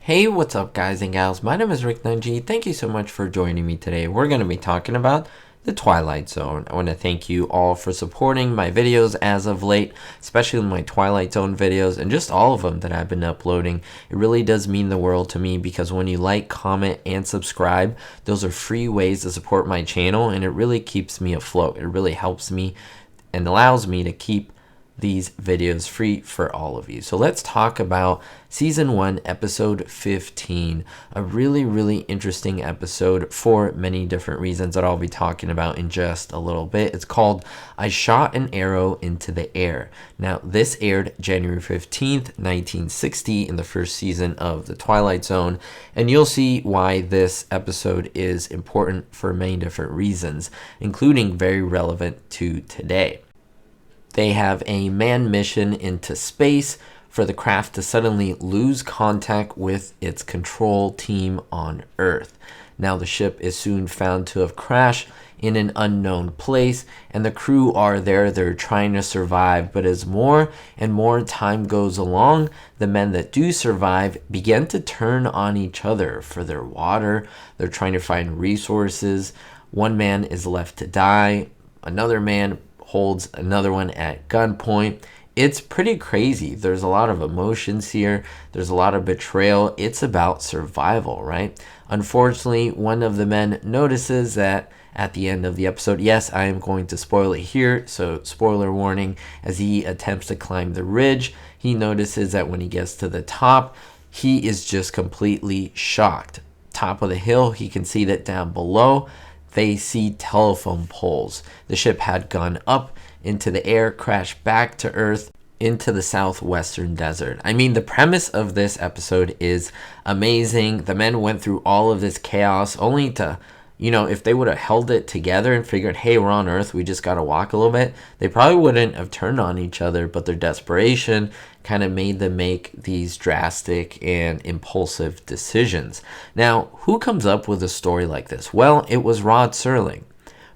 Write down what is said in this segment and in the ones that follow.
Hey, what's up guys and gals? My name is Rick Nunji. Thank you so much for joining me today. We're going to be talking about the Twilight Zone. I want to thank you all for supporting my videos as of late, especially my Twilight Zone videos and just all of them that I've been uploading. It really does mean the world to me because when you like, comment, and subscribe, those are free ways to support my channel and it really keeps me afloat. It really helps me and allows me to keep these videos free for all of you. So let's talk about season 1 episode 15, a really interesting episode for many different reasons that I'll be talking about in just a little bit. It's called I Shot an Arrow into the Air. Now this aired January 15th 1960 in the first season of the Twilight Zone, and you'll see why this episode is important for many different reasons, including very relevant to today. They have a manned mission into space for the craft to suddenly lose contact with its control team on Earth. Now the ship is soon found to have crashed in an unknown place, and the crew are there. They're trying to survive, but as more and more time goes along, the men that do survive begin to turn on each other for their water. They're trying to find resources. One man is left to die. Another man holds another one at gunpoint. It's pretty crazy. There's a lot of emotions here. There's a lot of betrayal. It's about survival, right? Unfortunately, one of the men notices that at the end of the episode, yes, I am going to spoil it here, so spoiler warning, as he attempts to climb the ridge, he notices that when he gets to the top, he is just completely shocked. Top of the hill, he can see that down below, they see telephone poles. The ship had gone up into the air, crashed back to Earth into the southwestern desert. I mean, the premise of this episode is amazing. The men went through all of this chaos only to, if they would have held it together and figured, hey, we're on Earth, we just got to walk a little bit, they probably wouldn't have turned on each other, but their desperation kind of made them make these drastic and impulsive decisions. Now, who comes up with a story like this? Well, it was Rod Serling.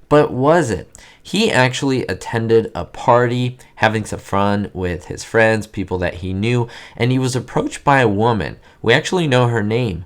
But was it? He actually attended a party, having some fun with his friends, people that he knew, and he was approached by a woman. We actually know her name.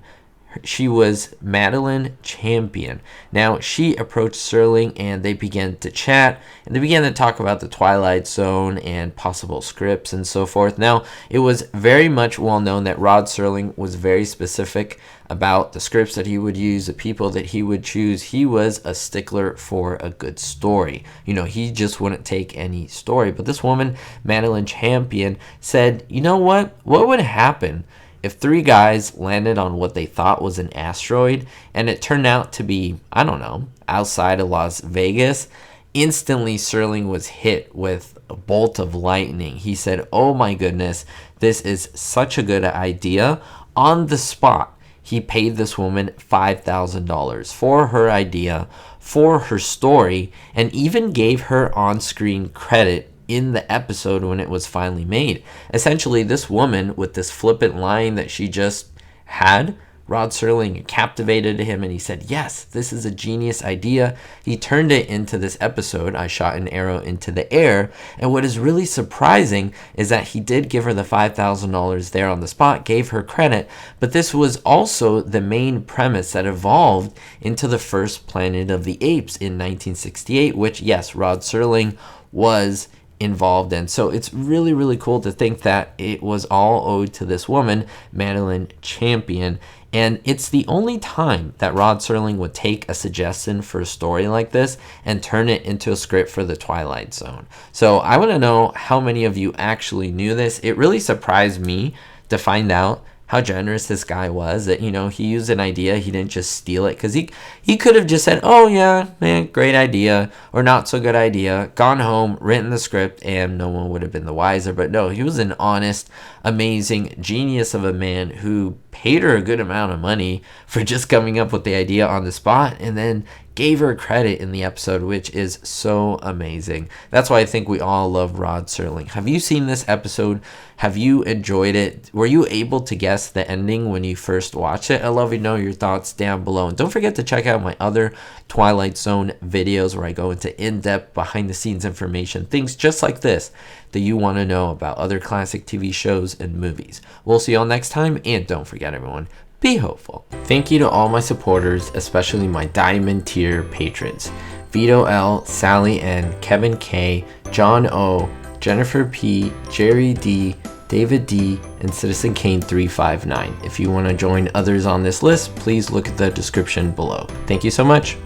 She was Madeline Champion. Now, she approached Serling and they began to chat and they began to talk about the Twilight Zone and possible scripts and so forth. Now, it was very much well known that Rod Serling was very specific about the scripts that he would use, the people that he would choose. He was a stickler for a good story. He just wouldn't take any story. But this woman, Madeline Champion, said, you know what? What would happen if 3 guys landed on what they thought was an asteroid and it turned out to be, I don't know, outside of Las Vegas? Instantly, Serling was hit with a bolt of lightning. He said, oh my goodness, this is such a good idea. On the spot, he paid this woman $5,000 for her idea, for her story, and even gave her on-screen credit in the episode when it was finally made. Essentially, this woman with this flippant line that she just had, Rod Serling captivated him and he said, yes, this is a genius idea. He turned it into this episode, I Shot an Arrow into the Air. And what is really surprising is that he did give her the $5,000 there on the spot, gave her credit, but this was also the main premise that evolved into the first Planet of the Apes in 1968, which, yes, Rod Serling was involved in. So it's really cool to think that it was all owed to this woman, Madeline Champion. And it's the only time that Rod Serling would take a suggestion for a story like this and turn it into a script for the Twilight Zone. So I want to know how many of you actually knew this. It really surprised me to find out how generous this guy was, that, he used an idea, he didn't just steal it, because he could have just said, oh yeah, man, great idea, or not so good idea, gone home, written the script, and no one would have been the wiser. But no, he was an honest, amazing genius of a man who paid her a good amount of money for just coming up with the idea on the spot, and then gave her credit in the episode, which is so amazing. That's why I think we all love Rod Serling. Have you seen this episode? Have you enjoyed it? Were you able to guess the ending when you first watched it? I'd love to know your thoughts down below. And don't forget to check out my other Twilight Zone videos where I go into in-depth behind-the-scenes information, things just like this that you want to know about other classic TV shows and movies. We'll see y'all next time, and don't forget everyone, be hopeful. Thank you to all my supporters, especially my Diamond tier patrons. Vito L, Sally N, Kevin K, John O, Jennifer P, Jerry D, David D, and Citizen Kane 359. If you want to join others on this list, please look at the description below. Thank you so much.